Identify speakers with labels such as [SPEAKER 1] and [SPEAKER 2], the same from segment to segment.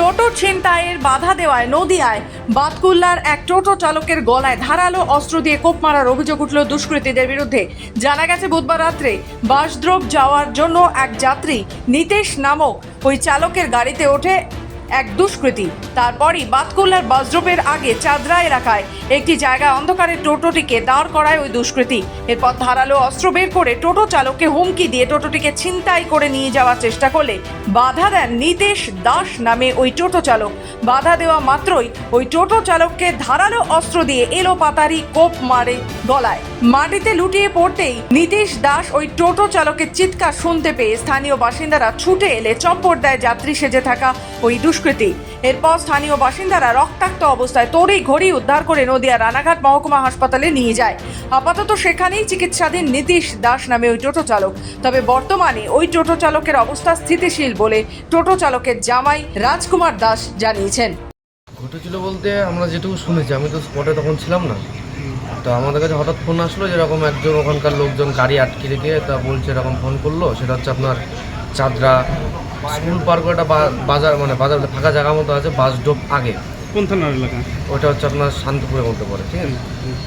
[SPEAKER 1] টোটো ছিনতাইয়ের বাধা দেওয়ায় নদিয়ায় বাতকুল্লার এক টোটো চালকের গলায় ধারালো অস্ত্র দিয়ে কোপ মারার অভিযোগ উঠল দুষ্কৃতীদের বিরুদ্ধে। জানা গেছে বুধবার রাত্রে বাসদ্রোপ যাওয়ার জন্য এক যাত্রী নিতেশ নামক ওই চালকের গাড়িতে ওঠে এক দুষ্কৃতী। তারপরই বাতকুল্লার বাসদ্রোপের আগে চাঁদরা এলাকায় একটি জায়গায় অন্ধকারে টোটোটিকে দাঁড় করায় ওই দুষ্কৃতী। এরপর ধারালো অস্ত্র বের করে টোটো চালককে হুমকি দিয়ে টোটোটিকে ছিনতাই করে নিয়ে যাওয়ার চেষ্টা করলে বাধা দেন নিতেশ দাস নামে ওই টোটো চালক। বাধা দেওয়া মাত্রই ওই টোটো চালককে ধারালো অস্ত্র দিয়ে এলোপাতাড়ি কোপ মারে গলায়। মাটিতে লুটিয়ে পড়তেই নিতেশ দাস ওই টোটো চালকের চিৎকার শুনতে পেয়ে স্থানীয় বাসিন্দারা ছুটে এলে চম্পট দেয় যাত্রী সেজে থাকা ওই দুষ্কৃতী। এরপর স্থানীয় বাসিন্দারা রক্তাক্ত অবস্থায় তড়িঘড়ি উদ্ধার করে নদিয়া রানাঘাট মহকুমা হাসপাতালে নিয়ে যায়। আপাতত সেখানেই চিকিৎসাধীন নিতেশ দাস নামে ওই টোটো চালক। তবে বর্তমানে ওই টোটো চালকের অবস্থা স্থিতিশীল বলে টোটো চালকের জামাই রাজকুমার দাস জানিয়েছেন।
[SPEAKER 2] ঘটেছিল বলতে আমরা যেটুকু শুনেছি, আমি তো স্পটে তখন ছিলাম না, তো আমাদের কাছে হঠাৎ ফোন আসলো যেরকম একজন ওখানকার লোকজন গাড়ি আটকে রেখে তা বলছে এরকম ফোন করলো। সেটা হচ্ছে আপনার চাঁদরা স্কুল পার করে একটা বাজার, মানে বাজার ফাঁকা জায়গার মতো আছে, বাস ডোপ আগে।
[SPEAKER 3] কোন থানার এলাকা?
[SPEAKER 2] ওটা হচ্ছে আপনার শান্তিপুরের মধ্যে পড়ে, ঠিক আছে।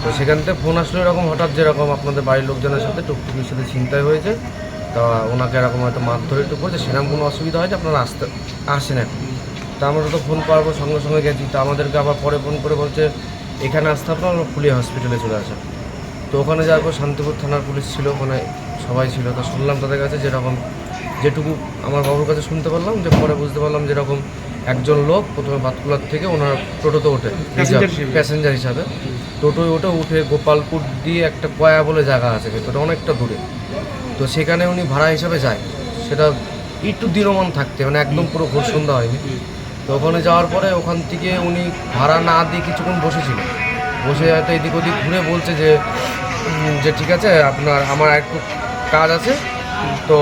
[SPEAKER 2] তো সেখান থেকে ফোন আসলো এরকম হঠাৎ যেরকম আপনাদের বাড়ির লোকজনের সাথে টুকটুকির সাথে ছিনতাই হয়েছে, তা ওনাকে এরকম হয়তো মারধর একটু করছে, সেরকম কোনো অসুবিধা হয়নি, আপনারা আসেন এখন। তা আমরা তো ফোন পাওয়ার পর সঙ্গে সঙ্গে গেছি। তা আমাদেরকে আবার পরে ফোন করে বলছে এখানে আসতে আপনার আমরা ফুলিয়া হসপিটালে চলে আসেন। তো ওখানে যাওয়ার পর শান্তিপুর থানার পুলিশ ছিল, ওখানে সবাই ছিল। তো শুনলাম তাদের কাছে যেরকম, যেটুকু আমার বাবুর কাছে শুনতে পারলাম, যে পরে বুঝতে পারলাম যেরকম একজন লোক প্রথমে বাতকুলার থেকে ওনার টোটোতে ওঠে প্যাসেঞ্জার হিসাবে, টোটোয় উঠে গোপালপুর দিয়ে একটা কয়া বলে জায়গা আছে ভেতরে অনেকটা দূরে। তো সেখানে উনি ভাড়া হিসাবে যায়, সেটা একটু দিনমান থাকতে, মানে একদম পুরো ভোর সন্ধ্যা হয়নি। তো ওখানে যাওয়ার পরে ওখান থেকে উনি ভাড়া না দিয়ে কিছুক্ষণ বসেছিল, বসে হয়তো এদিক ওদিক ঘুরে বলছে যে ঠিক আছে আমার একটু কাজ আছে, তো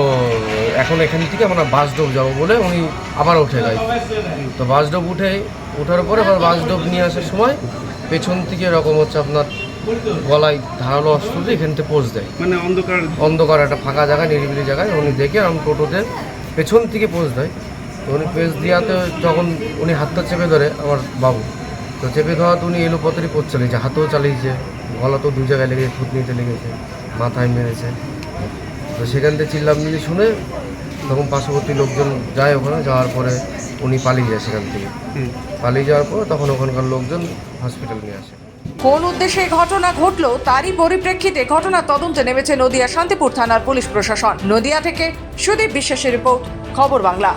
[SPEAKER 2] এখন এখান থেকে আমরা বাসডোব যাবো বলে উনি আবার ওঠে গাড়ি। তো বাসডোব ওঠার পরে আবার বাসডোব নিয়ে আসার সময় পেছন থেকে এরকম হচ্ছে আপনার গলায় ধারালো অস্ত্র দিয়ে এখান থেকে পোজ দেয়, মানে অন্ধকার একটা ফাঁকা জায়গায়, নিরিবিলি জায়গায়। উনি দেখে আমি টোটোতে পেছন থেকে পোজ দেয়। তো উনি পেজ দেওয়াতে যখন উনি হাতটা চেপে ধরে আমার বাবু, তো চেপে ধরাতে উনি এলোপাতাড়ি পোজ চালিয়েছে, হাতেও চালিয়েছে, গলা তো দু জায়গায় লেগেছে, থুতনিতে লেগেছে, মাথায় মেরেছে। তো সেখান থেকে চিল্লামিল্লি শুনে তখন পার্শ্ববর্তী লোকজন যায়, ওখানে যাওয়ার পরে উনি পালিয়ে যায়। সেখান থেকে পালিয়ে যাওয়ার পর তখন ওখানকার লোকজন হসপিটাল নিয়ে আসে।
[SPEAKER 1] কোন উদ্দেশ্যে ঘটনা ঘটলো তারই পরিপ্রেক্ষিতে ঘটনার তদন্তে নেমেছে নদিয়া শান্তিপুর থানার পুলিশ প্রশাসন। নদিয়া থেকে সুদীপ বিশ্বাসের রিপোর্ট, খবর বাংলা।